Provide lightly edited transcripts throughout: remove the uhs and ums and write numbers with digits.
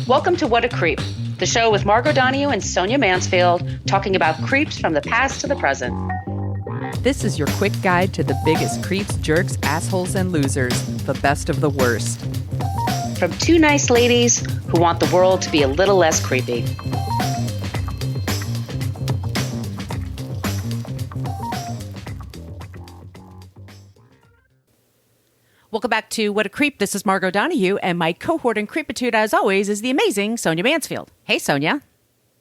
Welcome to What a Creep, the show with Margot Donohue and Sonia Mansfield, talking about creeps from the past to the present. This is your quick guide to the biggest creeps, jerks, assholes, and losers, the best of the worst. From two nice ladies who want the world to be a little less creepy. Welcome back to What a Creep. This is Margot Donohue, and my cohort in creepitude, as always, is the amazing Sonia Mansfield. Hey, Sonia.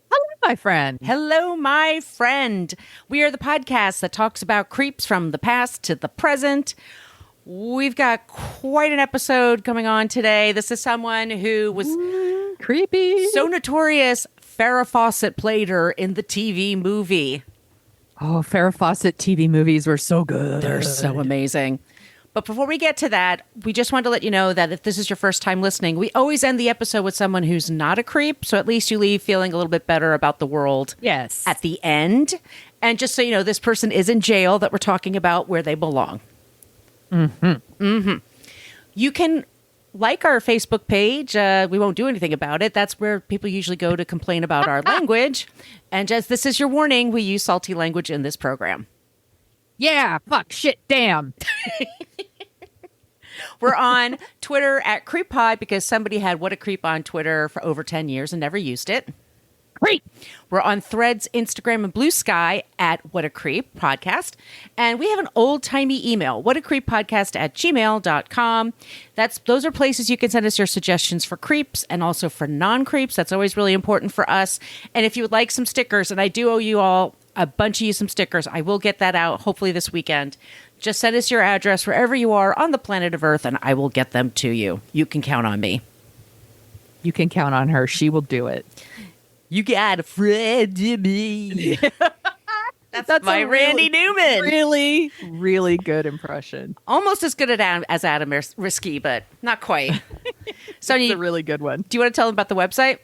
Hello, my friend. Hello, my friend. We are the podcast that talks about creeps from the past to the present. We've got quite an episode coming on today. This is someone who was creepy. So notorious. Farrah Fawcett played her in the TV movie. Oh, Farrah Fawcett TV movies were so good. They're so amazing. But before we get to that, we just wanted to let you know that if this is your first time listening, we always end the episode with someone who's not a creep. So at least you leave feeling a little bit better about the world at the end. And just so you know, this person is in jail that we're talking about where they belong. You can like our Facebook page. We won't do anything about it. That's where people usually go to complain about our language. And just this is your warning, we use salty language in this program. Yeah, fuck, shit, damn. We're on Twitter at CreepPod because somebody had What a Creep on Twitter for over 10 years and never used it. Great. We're on Threads, Instagram, and Blue Sky at What a Creep Podcast. And we have an old-timey email, whatacreeppodcast@gmail.com. Those are places you can send us your suggestions for creeps and also for non-creeps. That's always really important for us. And if you would like some stickers, and I do owe you all a bunch of you some stickers, I will get that out hopefully this weekend. Just send us your address wherever you are on the planet of Earth, and I will get them to you. You can count on me. You can count on her. She will do it. You got a friend in me. That's my Randy Newman. Really, really good impression. Almost as good as Adam Risky, but not quite. Sonia, it's a really good one. Do you want to tell them about the website?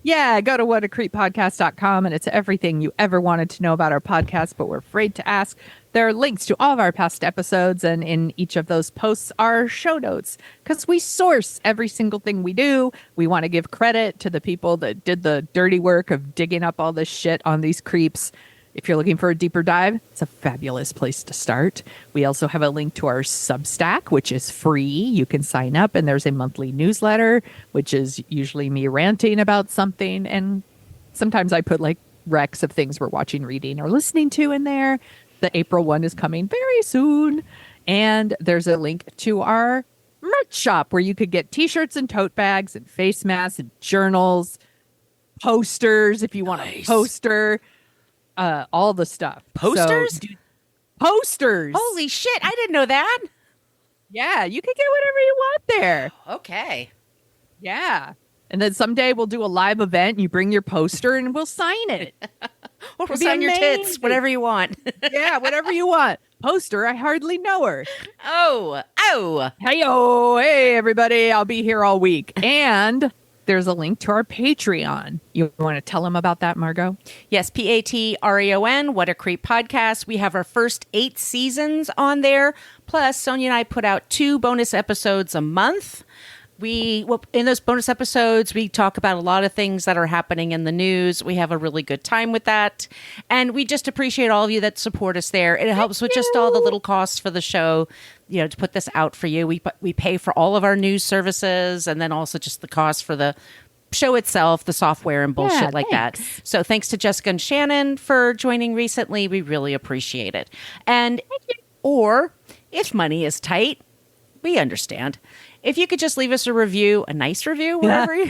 Yeah, go to whatacreeppodcast.com, and it's everything you ever wanted to know about our podcast, but we're afraid to ask. There are links to all of our past episodes, and in each of those posts are show notes, because we source every single thing we do. We want to give credit to the people that did the dirty work of digging up all this shit on these creeps. If you're looking for a deeper dive, it's a fabulous place to start. We also have a link to our Substack, which is free. You can sign up, and there's a monthly newsletter, which is usually me ranting about something. And sometimes I put like recs of things we're watching, reading, or listening to in there. The April one is coming very soon. And there's a link to our merch shop where you could get t-shirts and tote bags and face masks and journals, posters if you want a poster. All the stuff. Posters? So, posters. Holy shit, I didn't know that. Yeah, you can get whatever you want there. Okay. Yeah. And then someday we'll do a live event and you bring your poster and we'll sign it. Or we'll sign your tits, whatever you want. Yeah, whatever you want. Poster, I hardly know her. Oh. Hey, everybody. I'll be here all week. And there's a link to our Patreon. You want to tell them about that, Margot? Yes, Patreon, What a Creep Podcast. We have our first 8 seasons on there. Plus, Sonia and I put out 2 bonus episodes a month. In those bonus episodes, we talk about a lot of things that are happening in the news. We have a really good time with that. And we just appreciate all of you that support us there. It helps with just all the little costs for the show, to put this out for you. We pay for all of our news services and then also just the cost for the show itself, the software and bullshit that. So thanks to Jessica and Shannon for joining recently. We really appreciate it. And or if money is tight, we understand. If you could just leave us a review, a nice review, wherever you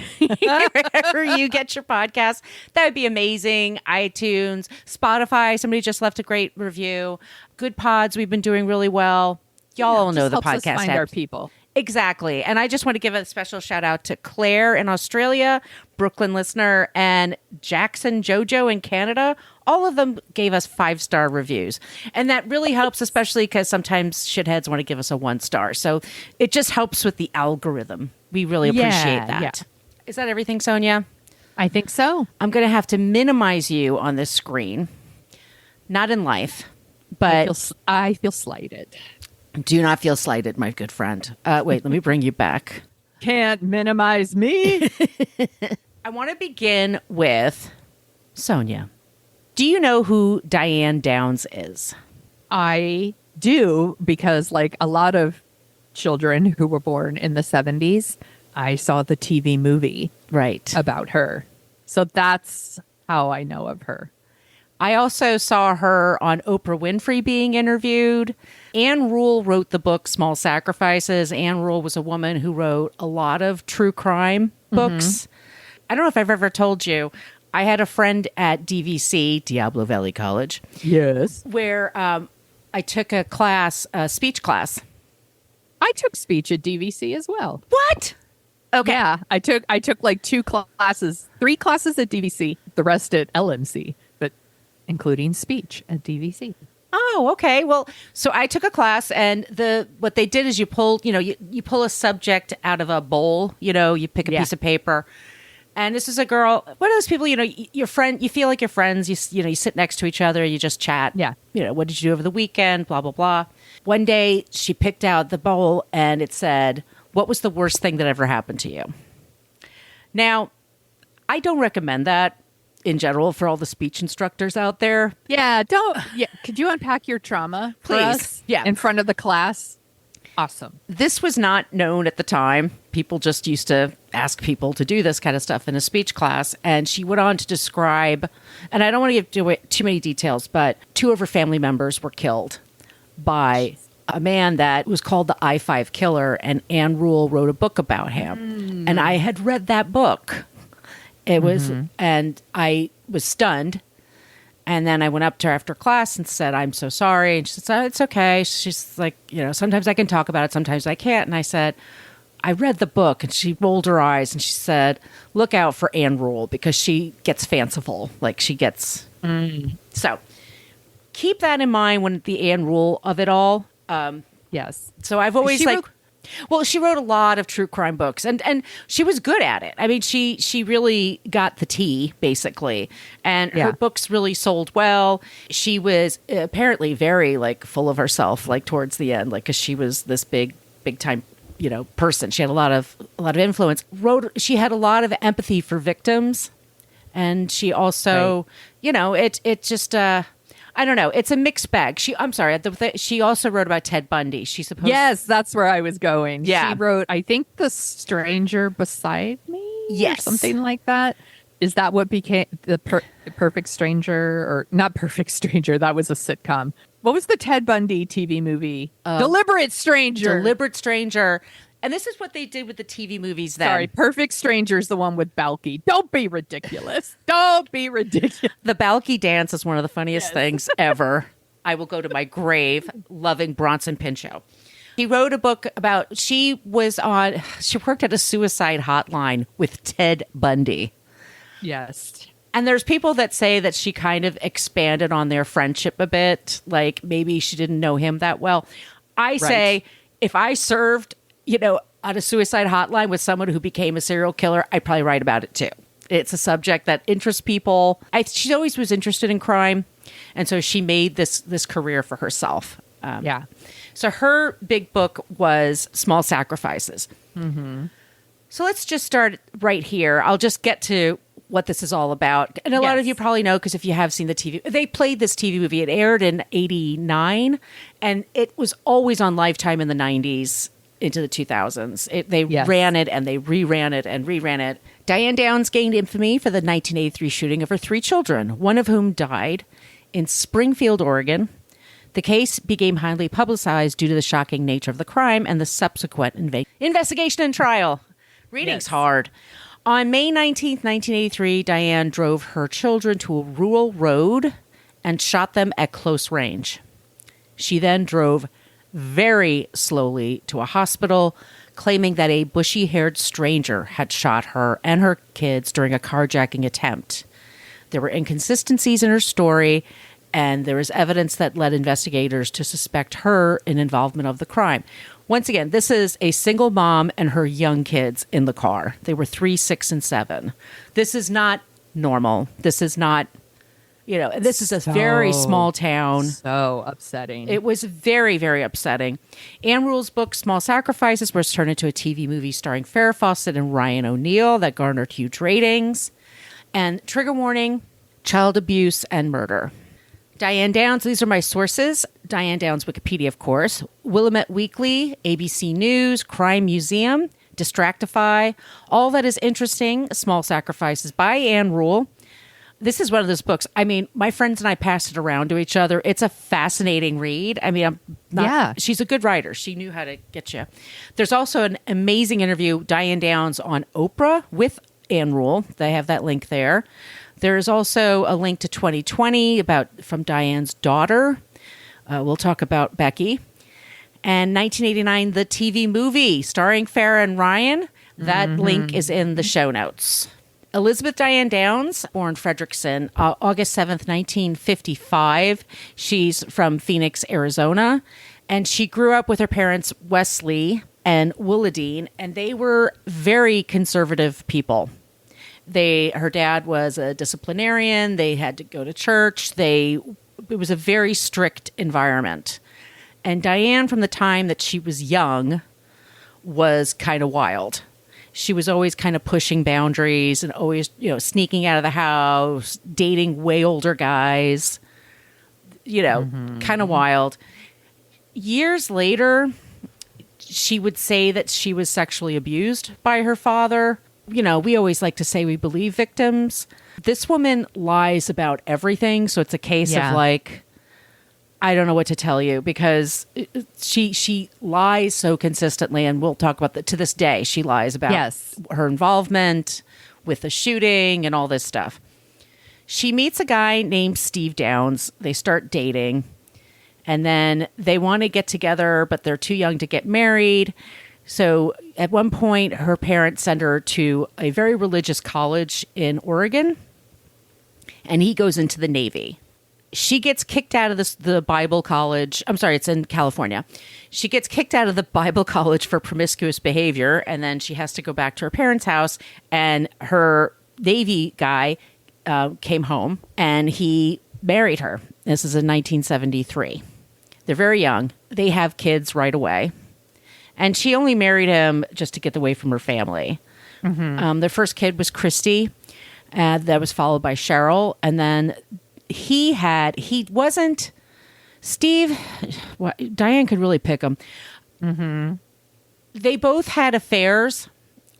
get your podcast, that would be amazing. iTunes, Spotify, somebody just left a great review. Good Pods, we've been doing really well. Y'all all know the podcast. Us find our people. Exactly. And I just want to give a special shout out to Claire in Australia, Brooklyn listener, and Jackson Jojo in Canada. All of them gave us 5-star reviews. And that really helps, especially because sometimes shitheads want to give us a 1-star. So it just helps with the algorithm. We really appreciate that. Yeah. Is that everything, Sonia? I think so. I'm going to have to minimize you on this screen. Not in life, but I feel slighted. Do not feel slighted, my good friend. Wait, let me bring you back. Can't minimize me. I want to begin with Sonia. Do you know who Diane Downs is? I do, because like a lot of children who were born in the 70s, I saw the TV movie Right. about her. So that's how I know of her. I also saw her on Oprah Winfrey being interviewed. Anne Rule wrote the book Small Sacrifices. Anne Rule was a woman who wrote a lot of true crime books. I don't know if I've ever told you, I had a friend at DVC, Diablo Valley College, Yes. where I took a class, a speech class. I took speech at DVC as well. What? Okay. Yeah, I took like 3 classes at DVC, the rest at LMC, but including speech at DVC. Oh, okay. Well, so I took a class, and what they did is you pull a subject out of a bowl. You pick a piece of paper, and this is a girl. One of those people, your friend. You feel like you're friends. You sit next to each other. You just chat. Yeah. What did you do over the weekend? Blah blah blah. One day she picked out the bowl, and it said, "What was the worst thing that ever happened to you?" Now, I don't recommend that in general for all the speech instructors out there. Yeah, could you unpack your trauma for Please. us? Yeah. In front of the class? Awesome. This was not known at the time. People just used to ask people to do this kind of stuff in a speech class. And she went on to describe, and I don't want to give too many details, but 2 of her family members were killed by a man that was called the I-5 killer. And Anne Rule wrote a book about him. And I had read that book. It was, and I was stunned. And then I went up to her after class and said, "I'm so sorry." And she said, "Oh, it's okay." She's like, sometimes I can talk about it, sometimes I can't. And I said, "I read the book." And she rolled her eyes and she said, "Look out for Anne Rule, because she gets fanciful. Like she gets." So keep that in mind when the Anne Rule of it all. Yes. So I've always she wrote a lot of true crime books, and she was good at it. I mean, she really got the tea, basically, and her books really sold well. She was apparently very full of herself, towards the end, because she was this big time, person. She had a lot of influence. She had a lot of empathy for victims, and she also, it just. I don't know. It's a mixed bag. She also wrote about Ted Bundy. Yes, that's where I was going. Yeah. She wrote, I think, The Stranger Beside Me? Yes. Or something like that. Is that what became the Perfect Stranger? Or not Perfect Stranger. That was a sitcom. What was the Ted Bundy TV movie? Deliberate Stranger. Deliberate Stranger. And this is what they did with the TV movies then. Sorry, Perfect Stranger is the one with Balky. Don't be ridiculous. Don't be ridiculous. The Balky dance is one of the funniest things ever. I will go to my grave loving Bronson Pinchot. He wrote a book about, she worked at a suicide hotline with Ted Bundy. Yes. And there's people that say that she kind of expanded on their friendship a bit. Like maybe she didn't know him that well. I say, if I served, on a suicide hotline with someone who became a serial killer, I'd probably write about it too. It's a subject that interests people. She always was interested in crime. And so she made this career for herself. So her big book was Small Sacrifices. So let's just start right here. I'll just get to what this is all about. And a lot of you probably know, because if you have seen the TV, they played this TV movie. It aired in 1989, and it was always on Lifetime in the 90s into the 2000s. They ran it, and they reran it and reran it. Diane Downs gained infamy for the 1983 shooting of her 3 children, one of whom died in Springfield, Oregon. The case became highly publicized due to the shocking nature of the crime and the subsequent investigation and trial. Reading's hard. On May 19th, 1983, Diane drove her children to a rural road and shot them at close range. She then drove very slowly to a hospital, claiming that a bushy-haired stranger had shot her and her kids during a carjacking attempt. There were inconsistencies in her story, and there is evidence that led investigators to suspect her in involvement of the crime. Once again, this is a single mom and her young kids in the car. They were 3, 6, and 7. This is not normal. This is not This is a very small town. So upsetting. It was very, very upsetting. Anne Rule's book, Small Sacrifices, was turned into a TV movie starring Farrah Fawcett and Ryan O'Neal that garnered huge ratings. And trigger warning, child abuse and murder. Diane Downs, these are my sources. Diane Downs, Wikipedia, of course. Willamette Weekly, ABC News, Crime Museum, Distractify, All That Is Interesting, Small Sacrifices by Anne Rule. This is one of those books. I mean, my friends and I passed it around to each other. It's a fascinating read. I mean, she's a good writer. She knew how to get you. There's also an amazing interview, Diane Downs on Oprah with Anne Rule. They have that link there. There's also a link to 2020 from Diane's daughter. We'll talk about Becky. And 1989, the TV movie starring Farrah and Ryan. That link is in the show notes. Elizabeth Diane Downs, born Frederickson, August 7th, 1955. She's from Phoenix, Arizona. And she grew up with her parents, Wesley and Willadine, and they were very conservative people. Her dad was a disciplinarian. They had to go to church. It was a very strict environment. And Diane, from the time that she was young, was kind of wild. She was always kind of pushing boundaries and always, sneaking out of the house, dating way older guys, kind of wild. Years later, she would say that she was sexually abused by her father. We always like to say we believe victims. This woman lies about everything. So it's a case of I don't know what to tell you, because she lies so consistently, and we'll talk about that to this day. She lies about her involvement with the shooting and all this stuff. She meets a guy named Steve Downs. They start dating, and then they want to get together, but they're too young to get married. So at one point, her parents send her to a very religious college in Oregon, and he goes into the Navy. She gets kicked out of the Bible college. I'm sorry, it's in California. She gets kicked out of the Bible college for promiscuous behavior, and then she has to go back to her parents' house, and her Navy guy came home, and he married her. This is in 1973. They're very young. They have kids right away. And she only married him just to get away from her family. Their first kid was Christy. That was followed by Cheryl. And then Steve, Diane could really pick him. They both had affairs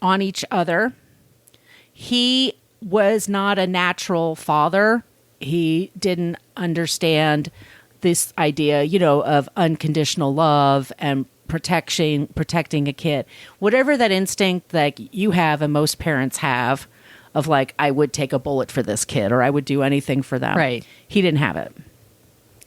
on each other. He was not a natural father. He didn't understand this idea, of unconditional love and protecting a kid. Whatever that instinct that you have and most parents have of I would take a bullet for this kid, or I would do anything for them. Right. He didn't have it.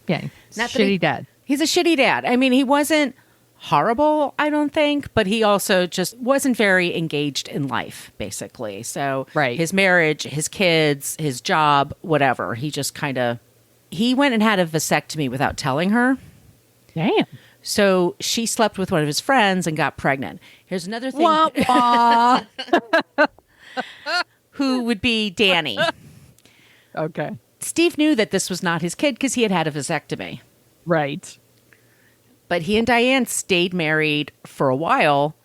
Yeah. Shitty dad. He's a shitty dad. I mean, he wasn't horrible, I don't think, but he also just wasn't very engaged in life, basically. So his marriage, his kids, his job, whatever, he just he went and had a vasectomy without telling her. Damn. So she slept with one of his friends and got pregnant. Here's another thing. Wah, wah. Who would be Danny. Okay. Steve knew that this was not his kid because he had had a vasectomy. Right. But he and Diane stayed married for a while.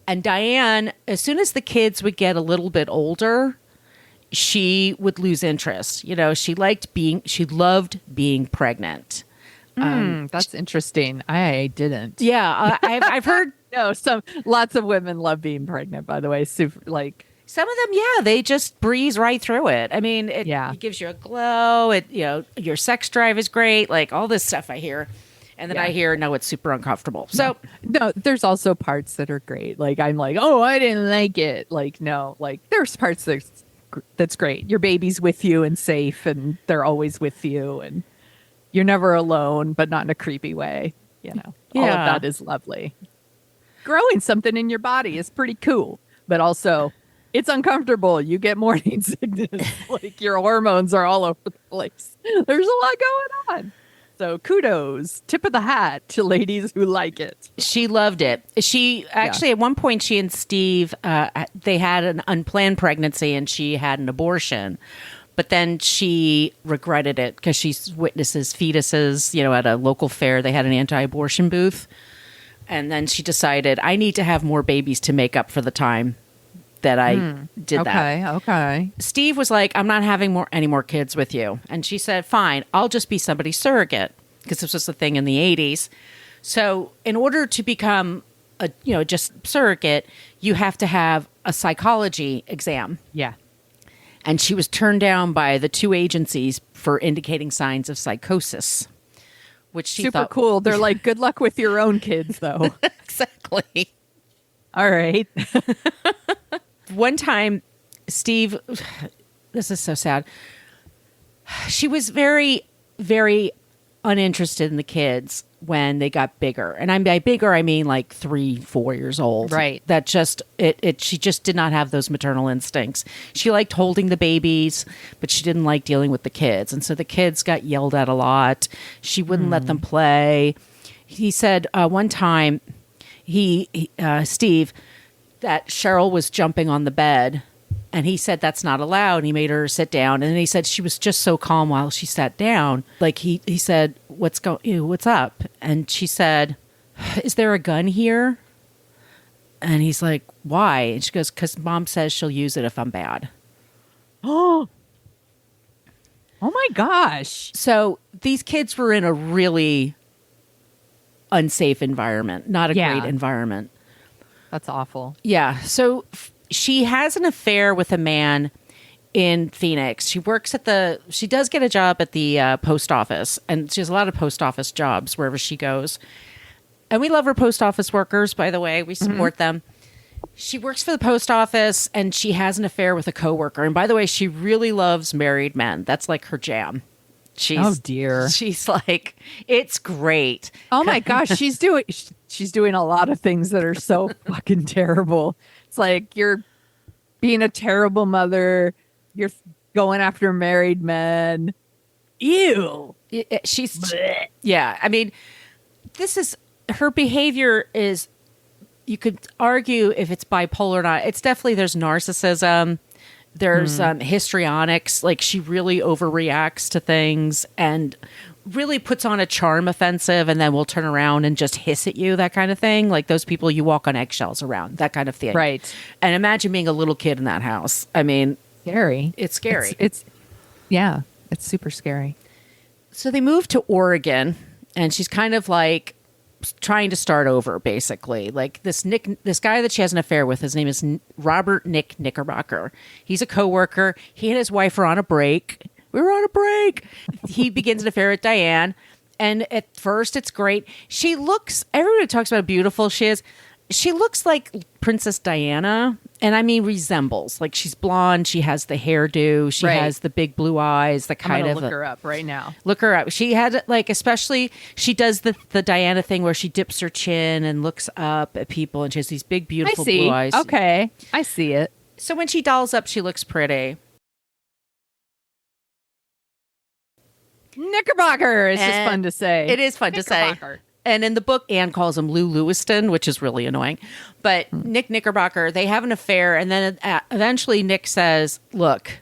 And Diane, as soon as the kids would get a little bit older, she would lose interest. She loved being pregnant. That's interesting. I didn't. Yeah, I've heard. No, lots of women love being pregnant, by the way. Super, some of them, they just breeze right through it. I mean, it gives you a glow. Your sex drive is great. All this stuff I hear. And then I hear, no, it's super uncomfortable. So no, there's also parts that are great. I'm oh, I didn't like it. There's parts that's great. Your baby's with you and safe, and they're always with you, and you're never alone, but not in a creepy way. All of that is lovely. Growing something in your body is pretty cool, but also it's uncomfortable. You get morning sickness. Your hormones are all over the place. There's a lot going on. So kudos, tip of the hat to ladies who like it. She loved it. She actually, at one point, she and Steve, they had an unplanned pregnancy and she had an abortion. But then she regretted it because she witnesses fetuses, at a local fair. They had an anti-abortion booth. And then she decided, I need to have more babies to make up for the time that I did that. Okay. Steve was like, I'm not having any more kids with you. And she said, fine, I'll just be somebody's surrogate, because this was the thing in the 80s. So in order to become just surrogate, you have to have a psychology exam. Yeah. And she was turned down by the two agencies for indicating signs of psychosis, which she Super thought cool. They're like, good luck with your own kids, though. Exactly. All right. One time, Steve, this is so sad. She was very, very uninterested in the kids when they got bigger. And by bigger, I mean like 3-4 years old. Right. That just, she just did not have those maternal instincts. She liked holding the babies, but she didn't like dealing with the kids. And so the kids got yelled at a lot. She wouldn't let them play. He said one time, Steve, that Cheryl was jumping on the bed. And he said, that's not allowed. And he made her sit down. And then he said she was just so calm while she sat down. Like he said, what's up? And she said, is there a gun here? And he's like, why? And she goes, because Mom says she'll use it if I'm bad. Oh my gosh. So these kids were in a really unsafe environment, not a great environment. That's awful. Yeah. So she has an affair with a man in Phoenix. She does get a job at the post office, and she has a lot of post office jobs wherever she goes. And we love our post office workers, by the way. We support them. She works for the post office, and she has an affair with a coworker. And by the way, she really loves married men. That's like her jam. Oh dear. She's like, it's great. Oh my gosh, she's doing a lot of things that are so fucking terrible. It's like, you're being a terrible mother. You're going after married men. Ew. She's, Blech. yeah. I mean, her behavior is, you could argue if it's bipolar or not. It's definitely, there's narcissism. There's histrionics. Like, she really overreacts to things and really puts on a charm offensive, and then will turn around and just hiss at you, that kind of thing. Like those people you walk on eggshells around, that kind of thing. Right. And imagine being a little kid in that house. I mean, Scary. it's scary. It's super scary. So they moved to Oregon, and she's kind of like trying to start over, basically. Like this guy that she has an affair with, his name is Robert Nick Knickerbocker. He's a coworker. He and his wife are on a break. We were on a break. He begins an affair with Diane, and at first it's great. Everybody talks about how beautiful she is. She looks like Princess Diana, and I mean resembles. Like, she's blonde, she has the hairdo, she has the big blue eyes, the kind of... look her up right now. Look her up. She had, like, especially, she does the Diana thing where she dips her chin and looks up at people, and she has these big, beautiful blue eyes. Okay, I see it. So when she dolls up, she looks pretty. Knickerbocker is just fun to say. It is fun to say. And in the book, Anne calls him Lou Lewiston, which is really annoying. But Nick Knickerbocker, they have an affair. And then eventually Nick says, look,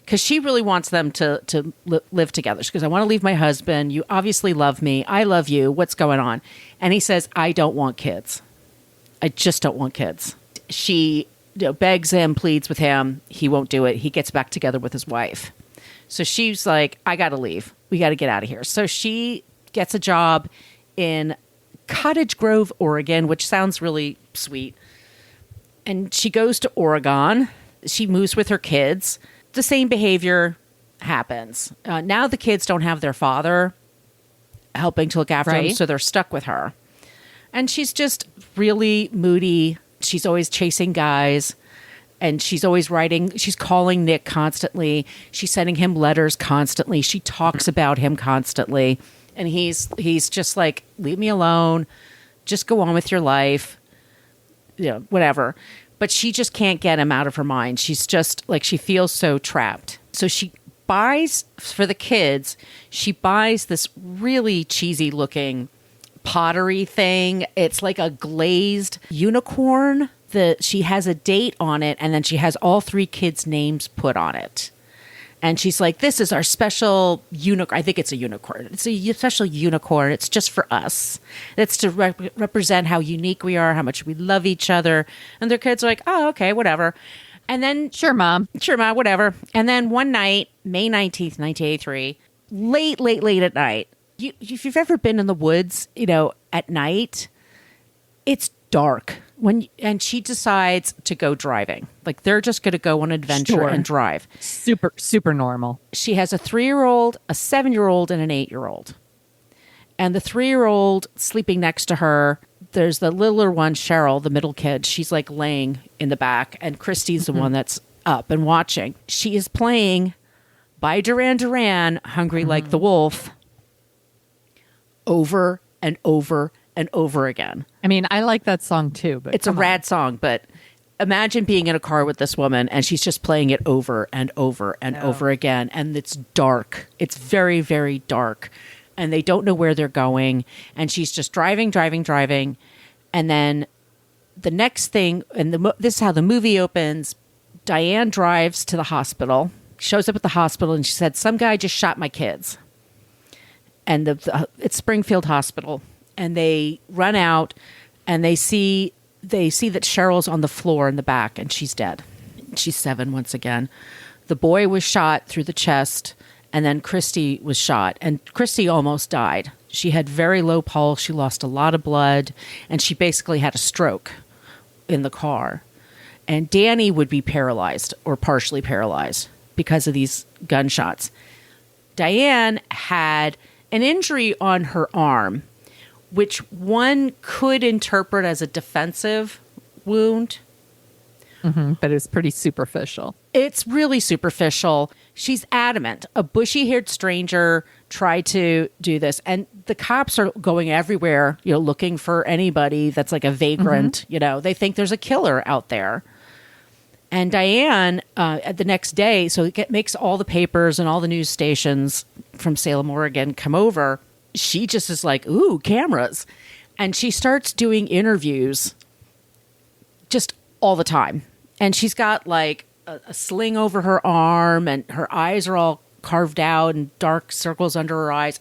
because she really wants them to live together. She goes, I want to leave my husband. You obviously love me. I love you. What's going on? And he says, I don't want kids. I just don't want kids. She begs him, pleads with him. He won't do it. He gets back together with his wife. So she's like, I got to leave. We got to get out of here. So she gets a job in Cottage Grove, Oregon, which sounds really sweet. And she goes to Oregon. She moves with her kids. The same behavior happens. Now the kids don't have their father helping to look after them, so they're stuck with her. And she's just really moody. She's always chasing guys. And she's always writing. She's calling Nick constantly. She's sending him letters constantly. She talks about him constantly. And he's just like, leave me alone. Just go on with your life. Whatever. But she just can't get him out of her mind. She's just like, she feels so trapped. So she buys, for the kids, she buys this really cheesy looking pottery thing. It's like a glazed unicorn. She has a date on it, and then she has all 3 kids' names put on it. And she's like, this is our special unicorn. I think it's a unicorn. It's a special unicorn. It's just for us. It's to represent how unique we are, how much we love each other. And their kids are like, oh, okay, whatever. And then, Sure, Mom, whatever. And then one night, May 19th, 1983, late at night, if you've ever been in the woods, at night, it's dark. And she decides to go driving. Like, they're just going to go on an adventure and drive. Super, super normal. She has a 3-year-old, a 7-year-old, and an 8-year-old. And the 3-year-old sleeping next to her, there's the littler one, Cheryl, the middle kid. She's like laying in the back. And Christy's the one that's up and watching. She is playing by Duran Duran, Hungry Like the Wolf, over and over and over again. I mean, I like that song too, but it's a rad song, but imagine being in a car with this woman and she's just playing it over and over and over again. And it's dark. It's very, very dark. And they don't know where they're going. And she's just driving. And then the next thing, and this is how the movie opens. Diane drives to the hospital, shows up at the hospital, and she said, some guy just shot my kids. And it's Springfield Hospital. And they run out and they see that Cheryl's on the floor in the back and she's dead. She's 7 once again. The boy was shot through the chest and then Christy was shot. And Christy almost died. She had very low pulse. She lost a lot of blood and she basically had a stroke in the car. And Danny would be paralyzed or partially paralyzed because of these gunshots. Diane had an injury on her arm, which one could interpret as a defensive wound. But it's pretty superficial. It's really superficial. She's adamant. A bushy-haired stranger tried to do this. And the cops are going everywhere, looking for anybody that's like a vagrant. They think there's a killer out there. And Diane, at the next day, so it makes all the papers and all the news stations from Salem, Oregon come over. She just is like, ooh, cameras. And she starts doing interviews just all the time. And she's got like a sling over her arm and her eyes are all carved out and dark circles under her eyes.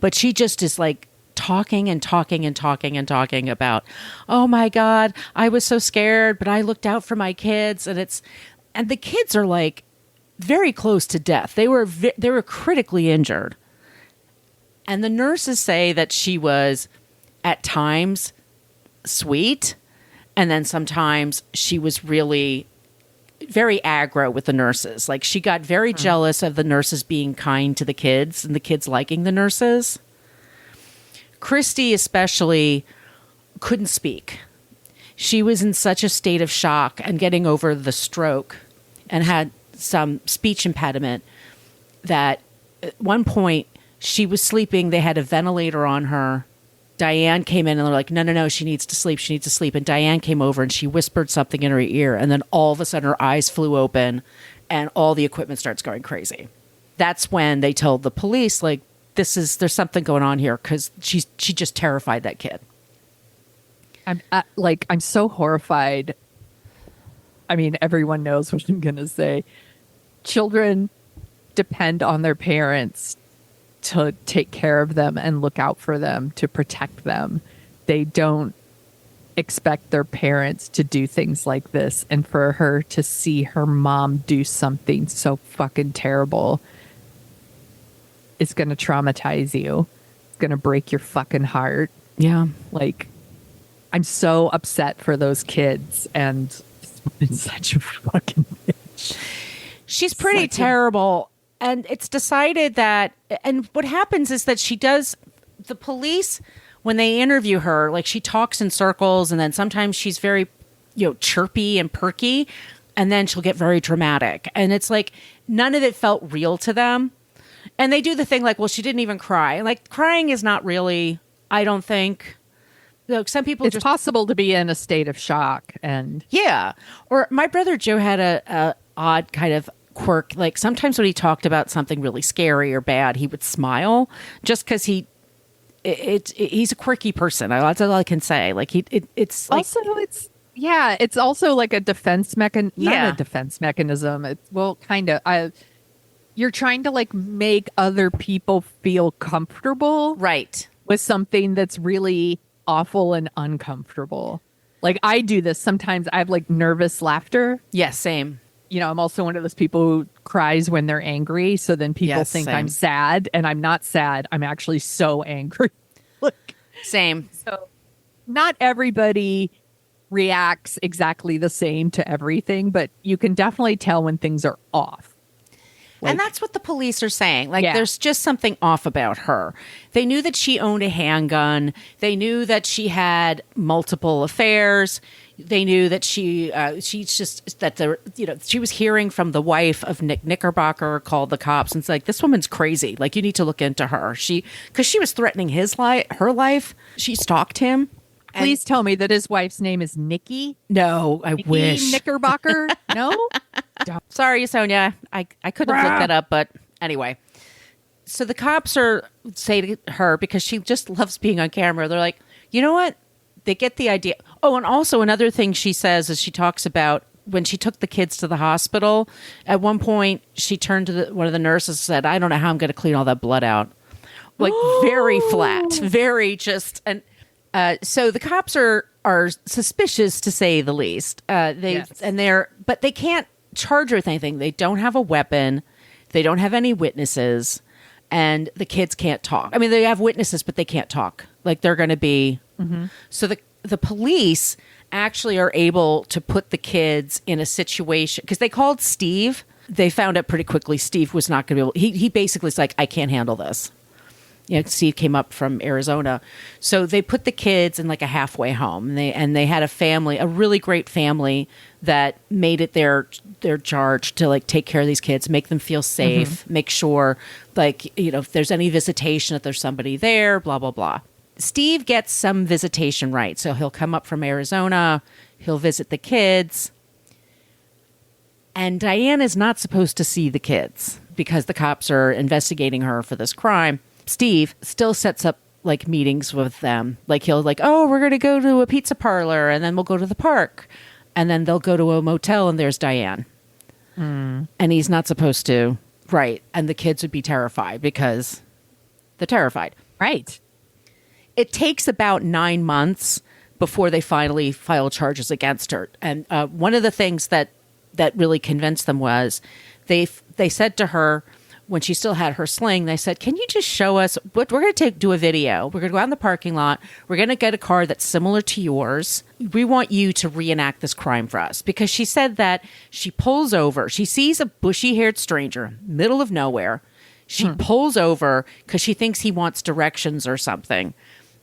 But she just is like talking about, oh my God, I was so scared, but I looked out for my kids. And the kids are like very close to death. They were critically injured. And the nurses say that she was at times sweet. And then sometimes she was really very aggro with the nurses. Like she got very jealous of the nurses being kind to the kids and the kids liking the nurses. Christy especially couldn't speak. She was in such a state of shock and getting over the stroke and had some speech impediment that at one point she was sleeping. They had a ventilator on her. Diane came in and they're like, no, she needs to sleep. And Diane came over and she whispered something in her ear. And then all of a sudden her eyes flew open and all the equipment starts going crazy. That's when they told the police, like, there's something going on here because she just terrified that kid. I'm so horrified. I mean, everyone knows what I'm going to say. Children depend on their parents to take care of them and look out for them, to protect them. They don't expect their parents to do things like this. And for her to see her mom do something so fucking terrible, it's going to traumatize you. It's going to break your fucking heart. Yeah. Like, I'm so upset for those kids, and it's such a fucking bitch. She's pretty terrible. And it's decided that, and what happens is that the police, when they interview her, like she talks in circles and then sometimes she's very, chirpy and perky and then she'll get very dramatic. And it's like, none of it felt real to them. And they do the thing like, well, she didn't even cry. Like crying is not really, I don't think, some people it's possible to be in a state of shock. And yeah. Or my brother Joe had a odd kind of quirk. Like sometimes when he talked about something really scary or bad, he would smile just because he's a quirky person. That's all I can say. Like it's like, also it's also like a defense mechanism. Not a defense mechanism. Kind of. you're trying to like make other people feel comfortable Right. with something that's really awful and uncomfortable. Like I do this sometimes. I have like nervous laughter. Yes, same. You know, I'm also one of those people who cries when they're angry. So then people Yes, think same. I'm sad, and I'm not sad. I'm actually so angry. Like, Same. so not everybody reacts exactly the same to everything, but you can definitely tell when things are off. And that's what the police are saying. Like, Yeah. there's just something off about her. They knew that she owned a handgun. They knew that she had multiple affairs. They knew that she was hearing from the wife of Nick Knickerbocker, called the cops, and it's like, this woman's crazy. Like, you need to look into her. Because she was threatening her life. She stalked him. And- Please tell me that his wife's name is Nikki. No, I Nikki wish. Knickerbocker. No. Sorry, Sonia. I could have looked that up, but anyway. So the cops say to her, because she just loves being on camera, they're like, you know what? They get the idea. Oh, and also another thing she says is she talks about when she took the kids to the hospital. At one point, she turned to one of the nurses and said, I don't know how I'm going to clean all that blood out. Like, very flat, very just... So the cops are suspicious, to say the least. But they can't charge her with anything. They don't have a weapon. They don't have any witnesses, and the kids can't talk. I mean, they have witnesses, but they can't talk. Like, they're going to be. Mm-hmm. So the police actually are able to put the kids in a situation, because they called Steve. They found out pretty quickly Steve was not going to be able. He basically is like, I can't handle this. You know, Steve came up from Arizona. So they put the kids in like a halfway home. And they had a family, a really great family, that made it their charge to like take care of these kids, make them feel safe, make sure, like, you know, if there's any visitation, that there's somebody there, blah, blah, blah. Steve gets some visitation rights. So he'll come up from Arizona, he'll visit the kids. And Diane is not supposed to see the kids because the cops are investigating her for this crime. Steve still sets up like meetings with them. Like, he'll like, oh, we're going to go to a pizza parlor, and then we'll go to the park, and then they'll go to a motel, and there's Diane. And he's not supposed to. Right. And the kids would be terrified because they're terrified. Right. It takes about 9 months before they finally file charges against her. And one of the things that really convinced them was they said to her, when she still had her sling, they said, can you just show us what we're going to do a video. We're going to go out in the parking lot. We're going to get a car that's similar to yours. We want you to reenact this crime for us. Because she said that she pulls over. She sees a bushy-haired stranger, middle of nowhere. She pulls over because she thinks he wants directions or something.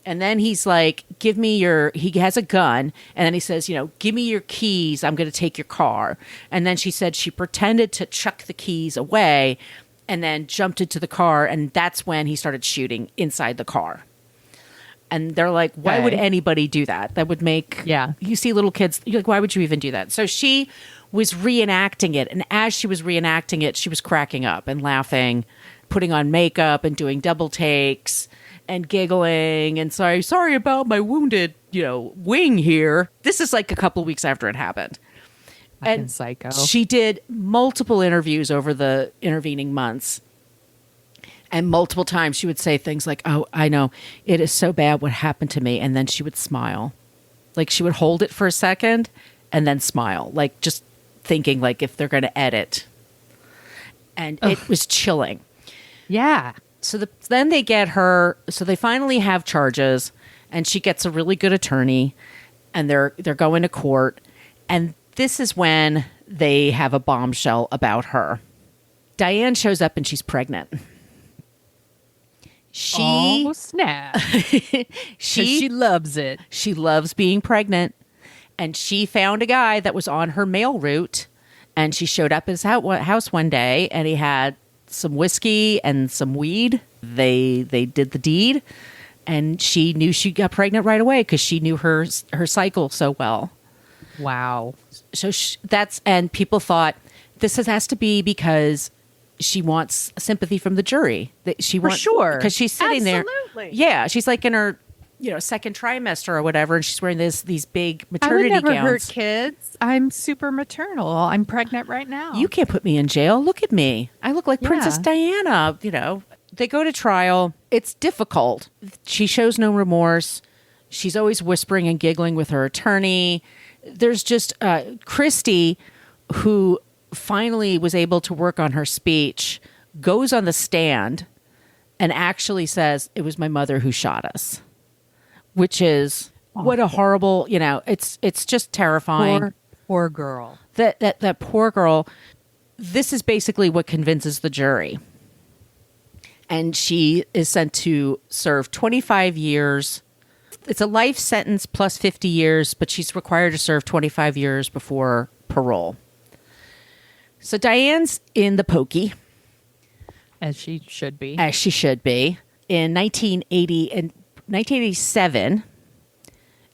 And then he's like, he has a gun. And then he says, you know, give me your keys. I'm going to take your car. And then she said she pretended to chuck the keys away and then jumped into the car, and that's when he started shooting inside the car. And they're like, why would anybody do that? That would make... Yeah. You see little kids, you're like, why would you even do that? So she was reenacting it, and as she was reenacting it, she was cracking up and laughing, putting on makeup and doing double takes and giggling and sorry about my wounded, wing here. This is like a couple weeks after it happened. And psycho. She did multiple interviews over the intervening months. And multiple times she would say things like, oh, I know, it is so bad what happened to me. And then she would smile. Like, she would hold it for a second and then smile. Like, just thinking, like, if they're going to edit. And it was chilling. Yeah. So then they get her. So they finally have charges. And she gets a really good attorney. And they're going to court. And this is when they have a bombshell about her. Diane shows up and she's pregnant. Oh, snap. She loves it. She loves being pregnant. And she found a guy that was on her mail route. And she showed up at his house one day, and he had some whiskey and some weed. They did the deed. And she knew she got pregnant right away because she knew her cycle so well. Wow. So and people thought this has to be because she wants sympathy from the jury. That she wants, sure, because she's sitting there. Absolutely. Yeah, she's like in her, second trimester or whatever, and she's wearing these big I would maternity never gowns. hurt kids. I'm super maternal. I'm pregnant right now. You can't put me in jail. Look at me. I look like Princess Yeah. Diana. They go to trial. It's difficult. She shows no remorse. She's always whispering and giggling with her attorney. There's just Christy, who finally was able to work on her speech, goes on the stand and actually says, "It was my mother who shot us," which is what a horrible, it's just terrifying. Poor girl. That poor girl. This is basically what convinces the jury. And she is sent to serve 25 years. It's a life sentence plus 50 years, but she's required to serve 25 years before parole. So Diane's in the pokey. As she should be. As she should be. In 1987,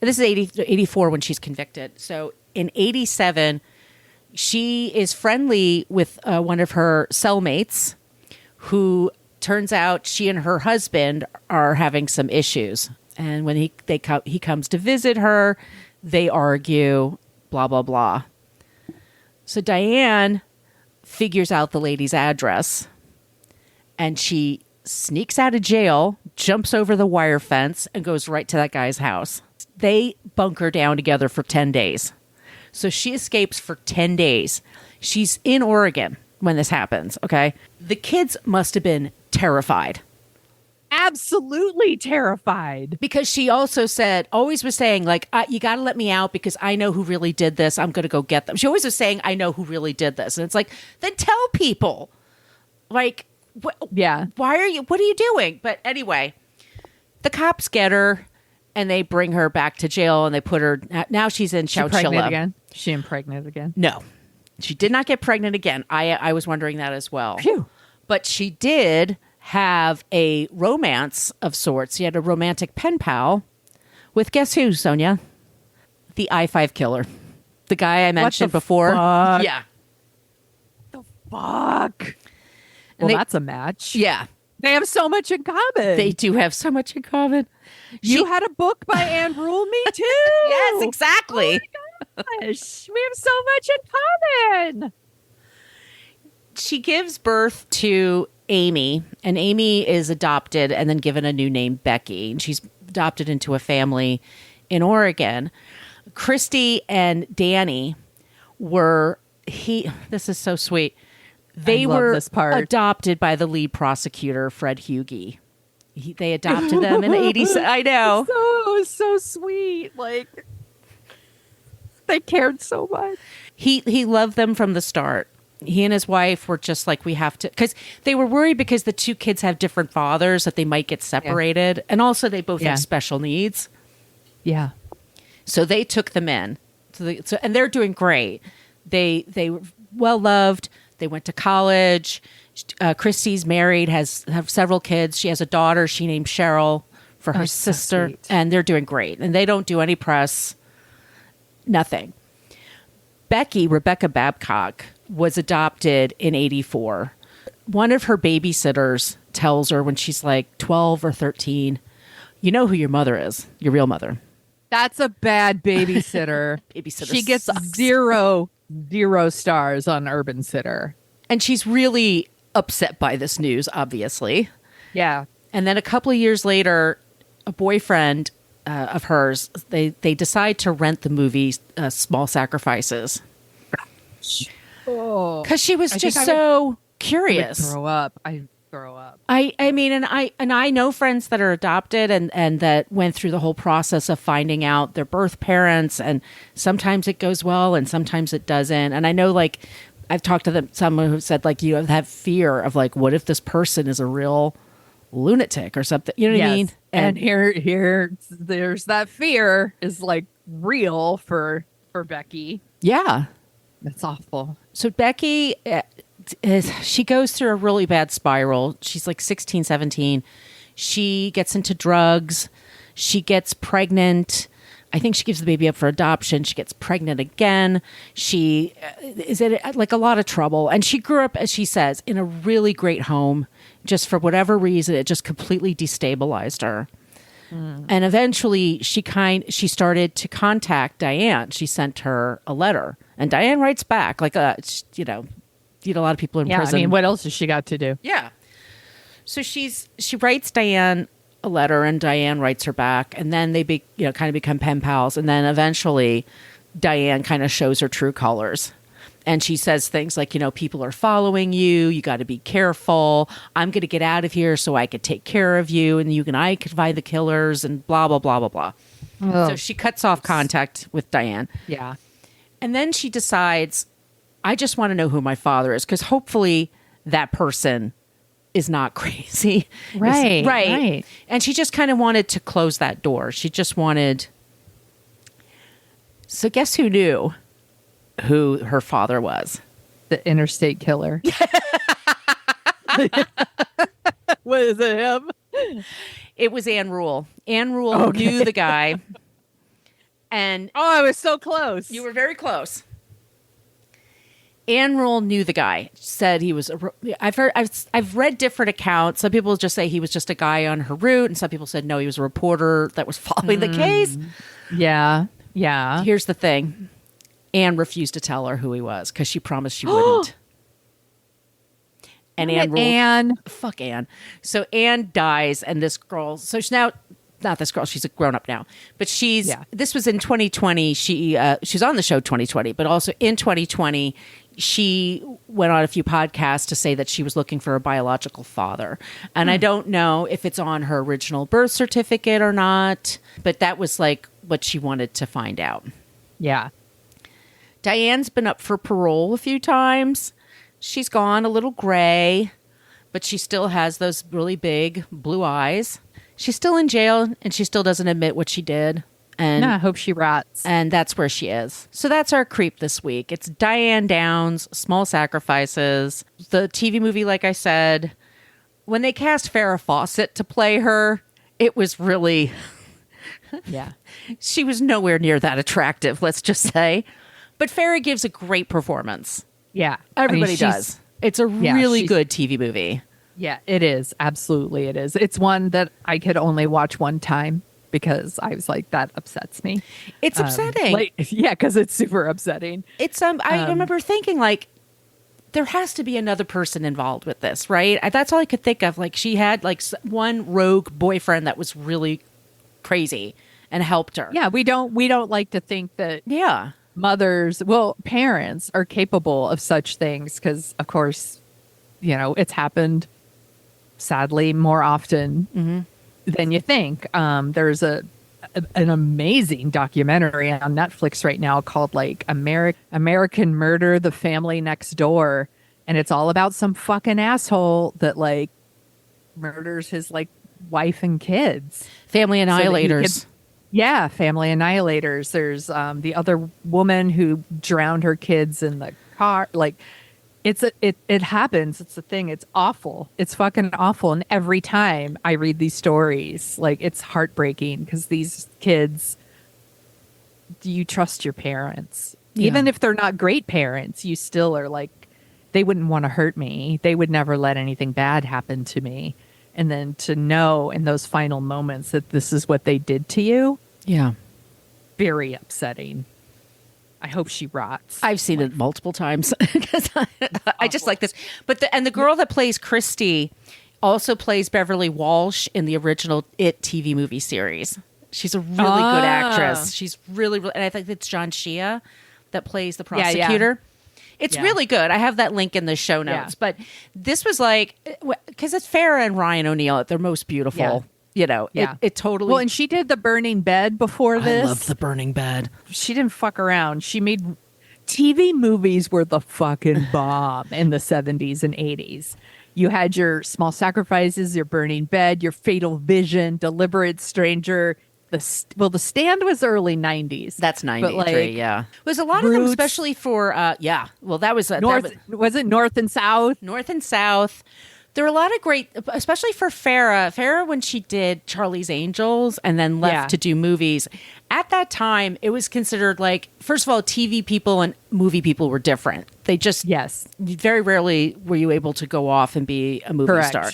and this is 84 when she's convicted. So in 87, she is friendly with one of her cellmates, who turns out she and her husband are having some issues. And when he comes to visit her, they argue, blah, blah, blah. So Diane figures out the lady's address, and she sneaks out of jail, jumps over the wire fence, and goes right to that guy's house. They bunker down together for 10 days. So she escapes for 10 days. She's in Oregon when this happens, okay? The kids must have been terrified. Absolutely terrified. Because she also always was saying, like, you got to let me out because I know who really did this. I'm going to go get them. She always was saying, I know who really did this. And it's like, then tell people. Like, Yeah. what are you doing? But anyway, the cops get her and they bring her back to jail and they put her, now she's in She pregnant Chowchilla. again? She impregnated again? No, she did not get pregnant again. I was wondering that as well. Phew. But she did have a romance of sorts. She had a romantic pen pal with, guess who, Sonia? The I-5 killer. The guy I mentioned before. Fuck? Yeah. The fuck? Well, that's a match. Yeah. They have so much in common. They do have so much in common. You had a book by Anne Rule, me too. Yes, exactly. Oh my gosh. We have so much in common. She gives birth to Amy, and Amy is adopted and then given a new name, Becky. And she's adopted into a family in Oregon. Christy and Danny this is so sweet. They were this part. adopted by the lead prosecutor, Fred Hughey. They adopted them in the 80s. I know. So sweet. Like, they cared so much. He loved them from the start. He and his wife were just like, we have to, because they were worried because the two kids have different fathers that they might get separated. Yeah. And also they both have special needs. Yeah. So they took them in. And they're doing great. They were well loved. They went to college. Christy's married, have several kids. She has a daughter she named Cheryl for her sister. So and they're doing great. And they don't do any press. Nothing. Rebecca Babcock, was adopted in 84. One of her babysitters tells her when she's like 12 or 13, you know who your mother is, your real mother. That's a bad babysitter. Babysitter She gets sucks. zero stars on Urban Sitter. And she's really upset by this news, obviously. Yeah. And then a couple of years later, a boyfriend of hers, they decide to rent the movie Small Sacrifices. Oh, because she was just so curious. I throw up. I mean, and I know friends that are adopted and that went through the whole process of finding out their birth parents, and sometimes it goes well and sometimes it doesn't. And I know, like, I've talked to someone who said, like, you have fear of, like, what if this person is a real lunatic or something? You know what I mean? And here, there's that fear is like real for Becky. Yeah, that's awful. So Becky, she goes through a really bad spiral. She's like 16, 17. She gets into drugs. She gets pregnant. I think she gives the baby up for adoption. She gets pregnant again. She is in like a lot of trouble. And she grew up, as she says, in a really great home. Just for whatever reason, it just completely destabilized her. And eventually she started to contact Diane. She sent her a letter, and Diane writes back like a lot of people in prison. I mean, what else has she got to do? Yeah. So she writes Diane a letter, and Diane writes her back, and then they kind of become pen pals, and then eventually Diane kind of shows her true colors. And she says things like, people are following you. You got to be careful. I'm going to get out of here so I could take care of you. And you and I could find the killers and blah, blah, blah, blah, blah. Oh. So she cuts off contact with Diane. Yeah. And then she decides, I just want to know who my father is, because hopefully that person is not crazy. Right. Right. And she just kind of wanted to close that door. She just wanted. So guess who knew who her father was? The interstate killer. Was it him? It was Ann Rule. Ann Rule knew the guy. And I was so close. you were very close. Ann Rule knew the guy. Said he was. I've read different accounts. Some people just say he was just a guy on her route, and some people said no, he was a reporter that was following the case. Yeah. Yeah. Here's the thing. Anne refused to tell her who he was because she promised she wouldn't. And Anne ruled, Anne. fuck Anne. So Anne dies, and this girl. So she's now not this girl. She's a grown up now, but This was in 2020. She was on the show 2020, but also in 2020, she went on a few podcasts to say that she was looking for a biological father, and I don't know if it's on her original birth certificate or not, but that was like what she wanted to find out. Yeah. Diane's been up for parole a few times. She's gone a little gray, but she still has those really big blue eyes. She's still in jail, and she still doesn't admit what she did. And I hope she rots. And that's where she is. So that's our creep this week. It's Diane Downs, Small Sacrifices. The TV movie, like I said, when they cast Farrah Fawcett to play her, it was really... Yeah. She was nowhere near that attractive, let's just say. But Farrah gives a great performance. Yeah. Everybody does. It's a really she's good TV movie. Yeah, it is. Absolutely, it is. It's one that I could only watch one time because I was like, that upsets me. It's upsetting. Yeah, because it's super upsetting. It's I remember thinking like, there has to be another person involved with this, right? That's all I could think of. Like she had like one rogue boyfriend that was really crazy and helped her. Yeah, we don't like to think that parents are capable of such things because, of course, it's happened sadly more often than you think. There's an amazing documentary on Netflix right now called like American Murder, The Family Next Door. And it's all about some fucking asshole that like murders his like wife and kids. Family Annihilators. Family Annihilators. There's the other woman who drowned her kids in the car. Like it happens. It's a thing. It's awful. It's fucking awful. And every time I read these stories, like it's heartbreaking because these kids, do you trust your parents? Yeah. Even if they're not great parents, you still are like, they wouldn't want to hurt me. They would never let anything bad happen to me. And then to know in those final moments that this is what they did to you. Yeah. Very upsetting. I hope she rots. I've seen it multiple times because I just like this. But the girl that plays Christy also plays Beverly Walsh in the original It TV movie series. She's a really good actress. She's really, and I think it's John Shea that plays the prosecutor. Yeah. It's really good. I have that link in the show notes. Yeah. But this was like, because it's Farrah and Ryan O'Neal at their most beautiful. Yeah. It totally. Well, and she did The Burning Bed before this. I love The Burning Bed. She didn't fuck around. She made TV movies were the fucking bomb in the 70s and 80s. You had your Small Sacrifices, your Burning Bed, your Fatal Vision, Deliberate Stranger. The Stand was early 90s. That's 93, yeah. It was a lot of them, especially for, Well, that was... was it North and South? North and South. There were a lot of great, especially for Farrah. Farrah, when she did Charlie's Angels and then left to do movies, at that time, it was considered like, first of all, TV people and movie people were different. They just... Yes. Very rarely were you able to go off and be a movie star.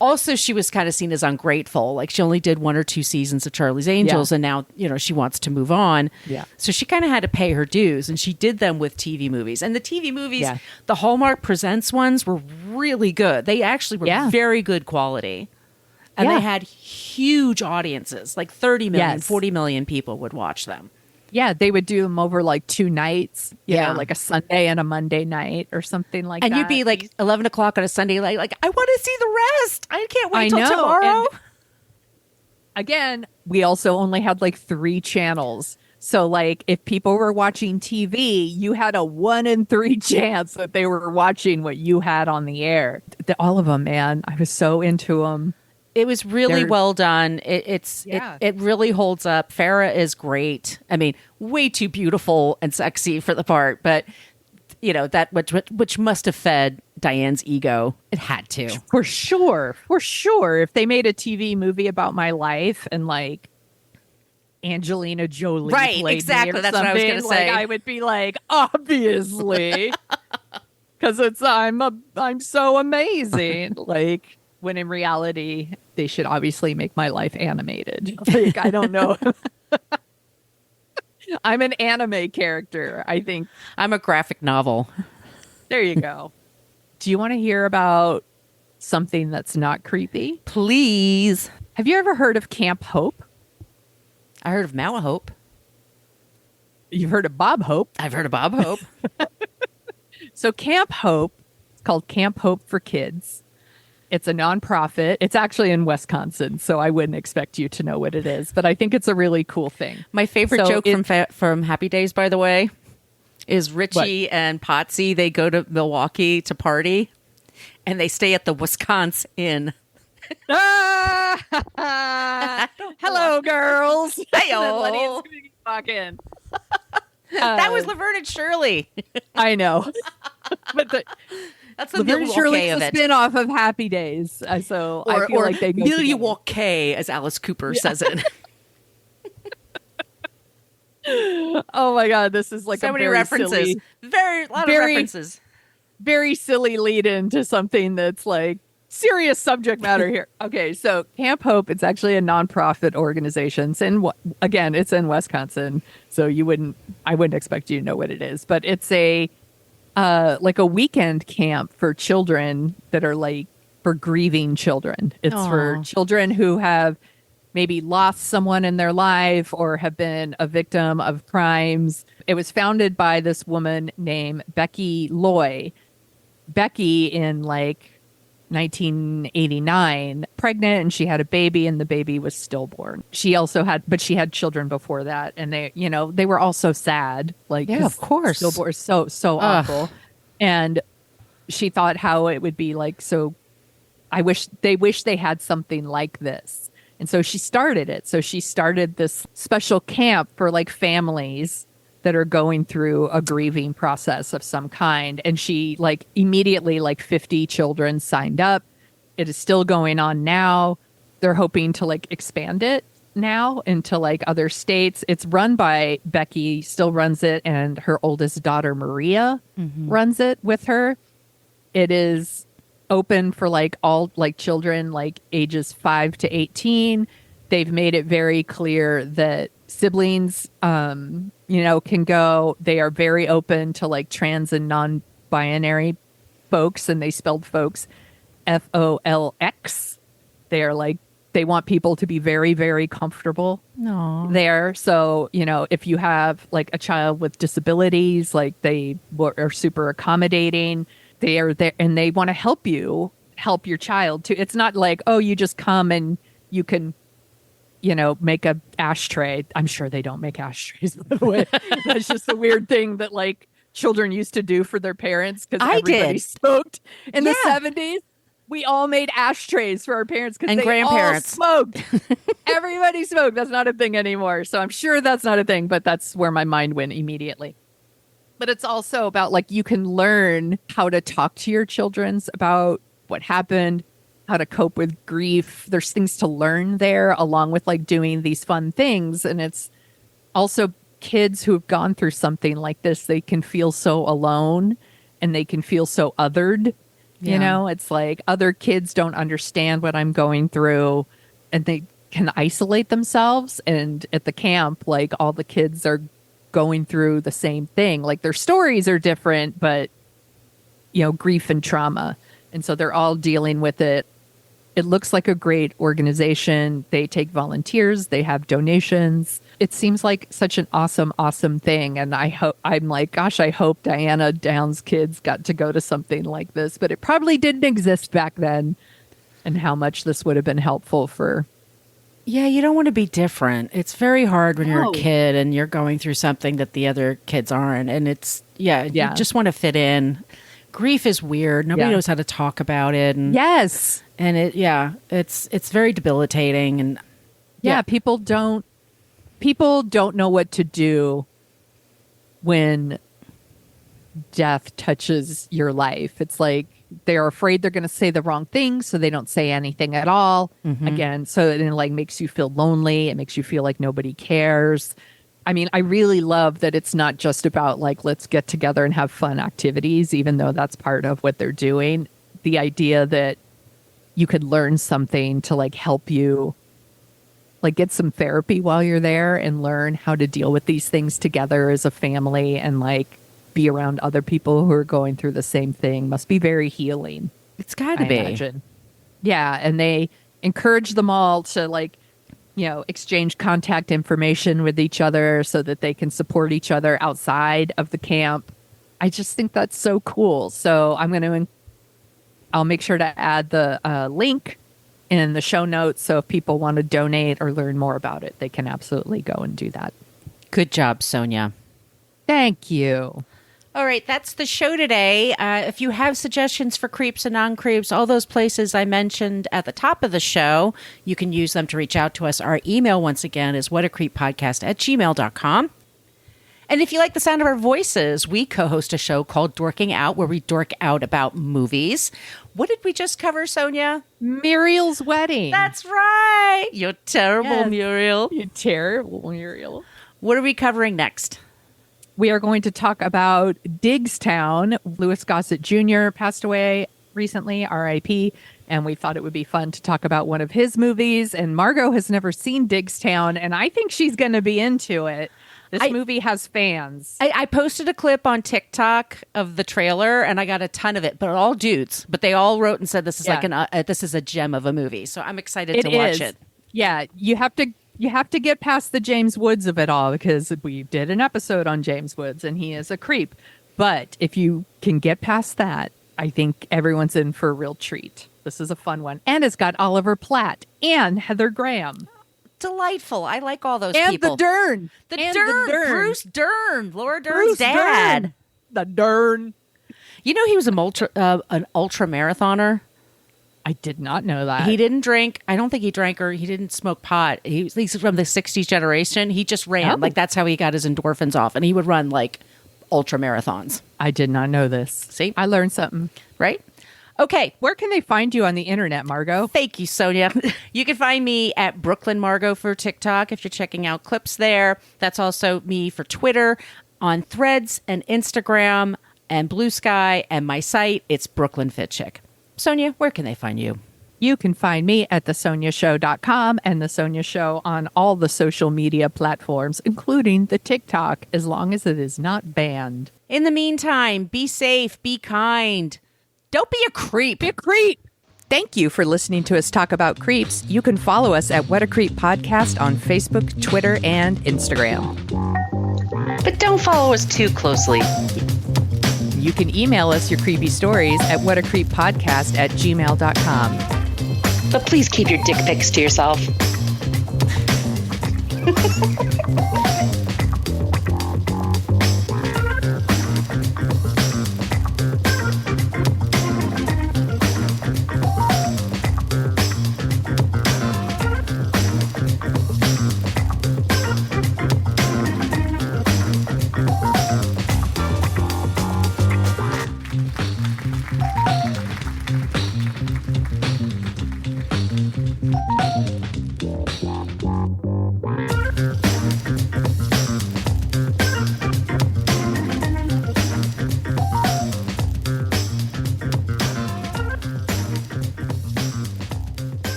Also, she was kind of seen as ungrateful. Like she only did 1 or 2 seasons of Charlie's Angels, and now, she wants to move on. Yeah. So she kind of had to pay her dues, and she did them with TV movies. And the TV movies, the Hallmark Presents ones were really good. They actually were very good quality. And they had huge audiences, like 30 million, 40 million people would watch them. Yeah, they would do them over like 2 nights, you know, like a Sunday and a Monday night or something like that. And you'd be like 11 o'clock on a Sunday, like I want to see the rest. I can't wait till tomorrow. And again, we also only had like 3 channels. So like if people were watching TV, you had a 1 in 3 chance that they were watching what you had on the air. All of them, man. I was so into them. It was really well done. It really holds up. Farrah is great. I mean, way too beautiful and sexy for the part, but that which must have fed Diane's ego. It had to. For sure. If they made a TV movie about my life and like Angelina Jolie played exactly. me or That's what I was going to say. I would be like, obviously, because I'm so amazing. Like. When in reality, they should obviously make my life animated. Like, I don't know. I'm an anime character, I think. I'm a graphic novel. There you go. Do you want to hear about something that's not creepy? Please. Have you ever heard of Camp Hope? I heard of Mount Hope. You've heard of Bob Hope? I've heard of Bob Hope. So Camp Hope, it's called Camp Hope for Kids. It's a nonprofit. It's actually in Wisconsin, so I wouldn't expect you to know what it is, but I think it's a really cool thing. My favorite joke from Happy Days, by the way, is Richie and Potsy. They go to Milwaukee to party, and they stay at the Wisconsin Inn. Hello, girls. Hey-o. Fucking. That was Laverne and Shirley. I know. But that's the Milwaukee of a it. spin-off of Happy Days. So I feel like they go Milwaukee, as Alice Cooper says it. Oh my God, this is like so a many very references. Silly, Lot of references. Very silly lead into something that's like serious subject matter here. Okay, so Camp Hope, it's actually a nonprofit organization. It's it's in Wisconsin, so I wouldn't expect you to know what it is, but it's a weekend camp for children that are like for grieving children. It's for children who have maybe lost someone in their life or have been a victim of crimes. It was founded by this woman named Becky Loy. Becky in like 1989, pregnant, and she had a baby, and the baby was stillborn. She had children before that, and they were all so sad. Like, yeah, of course, stillborn is so awful. And she thought how it would be like. So, they wish they had something like this, and so she started it. So she started this special camp for like families that are going through a grieving process of some kind. And she like immediately, like 50 children signed up. It is still going on now. They're hoping to like expand it now into like other states. It's run by Becky, still runs it, and her oldest daughter, Maria, runs it with her. It is open for like all like children like ages 5 to 18. They've made it very clear that siblings, can go. They are very open to like trans and non-binary folks, and they spelled folks FOLX. They are like, they want people to be very, very comfortable there. So, if you have like a child with disabilities, like they are super accommodating. They are there and they want to help your child too. It's not like, oh, you just come and you can make a ashtray. I'm sure they don't make ashtrays, by the way. That's just a weird thing that like children used to do for their parents because everybody smoked in the 70s. We all made ashtrays for our parents because they grandparents all smoked. Everybody smoked. That's not a thing anymore. So I'm sure that's not a thing, but that's where my mind went immediately. But it's also about like you can learn how to talk to your children about what happened, how to cope with grief. There's things to learn there along with like doing these fun things. And it's also kids who've gone through something like this. They can feel so alone and they can feel so othered. You know, it's like other kids don't understand what I'm going through and they can isolate themselves. And at the camp, like all the kids are going through the same thing. Like their stories are different, but, you know, grief and trauma. And so they're all dealing with it. It looks like a great organization. They take volunteers. They have donations. It seems like such an awesome, awesome thing. And I'm like, gosh, I hope Diana Downs' kids got to go to something like this. But it probably didn't exist back then. And how much this would have been helpful for. Yeah, you don't want to be different. It's very hard when you're a kid and you're going through something that the other kids aren't. And it's, you just want to fit in. Grief is weird. Nobody knows how to talk about it. And, yes. And it's very debilitating. And people don't know what to do when death touches your life. It's like they're afraid they're going to say the wrong thing, so they don't say anything at all. Again, so it like makes you feel lonely. It makes you feel like nobody cares. I mean, I really love that it's not just about like, let's get together and have fun activities, even though that's part of what they're doing. The idea that you could learn something to like help you like get some therapy while you're there and learn how to deal with these things together as a family and like be around other people who are going through the same thing must be very healing. It's got to be. Imagine. Yeah. And they encourage them all to like, you know, exchange contact information with each other so that they can support each other outside of the camp. I just think that's so cool. So I'll make sure to add the link in the show notes. So if people want to donate or learn more about it, they can absolutely go and do that. Good job, Sonia. Thank you. All right, that's the show today. If you have suggestions for creeps and non-creeps, all those places I mentioned at the top of the show, you can use them to reach out to us. Our email, once again, is whatacreeppodcast@gmail.com. And if you like the sound of our voices, we co-host a show called Dorking Out, where we dork out about movies. What did we just cover, Sonia? Muriel's wedding. That's right. You're terrible, Yes. Muriel. You're terrible, Muriel. What are we covering next? We are going to talk about Diggstown. Louis Gossett Jr. passed away recently, R.I.P., and we thought it would be fun to talk about one of his movies. And Margot has never seen Diggstown, and I think she's going to be into it. This movie has fans. I posted a clip on TikTok of the trailer, and I got a ton of it, but all dudes. But they all wrote and said this is this is a gem of a movie. So I'm excited to watch it. Yeah, you have to get past the James Woods of it all, because we did an episode on James Woods, and he is a creep. But if you can get past that, I think everyone's in for a real treat. This is a fun one, and it's got Oliver Platt and Heather Graham. Delightful. I like all those and people. The Dern. The Dern. Bruce Dern. Laura Dern's Bruce dad. Dern. The Dern. You know he was an ultra marathoner? I did not know that. He didn't drink. I don't think he drank or he didn't smoke pot. He's from the 60s generation. He just ran. Like that's how he got his endorphins off. And he would run like ultra marathons. I did not know this. See? I learned something. Right? Okay. Where can they find you on the internet, Margot? Thank you, Sonia. You can find me at Brooklyn Margot for TikTok if you're checking out clips there. That's also me for Twitter, on Threads and Instagram and Blue Sky, and my site, it's Brooklyn Fit Chick. Sonia, where can they find you? You can find me at thesoniashow.com and The Sonia Show on all the social media platforms, including the TikTok, as long as it is not banned. In the meantime, be safe, be kind. Don't be a creep. Be a creep. Thank you for listening to us talk about creeps. You can follow us at What a Creep Podcast on Facebook, Twitter, and Instagram. But don't follow us too closely. You can email us your creepy stories at whatacreeppodcast@gmail.com. But please keep your dick pics to yourself.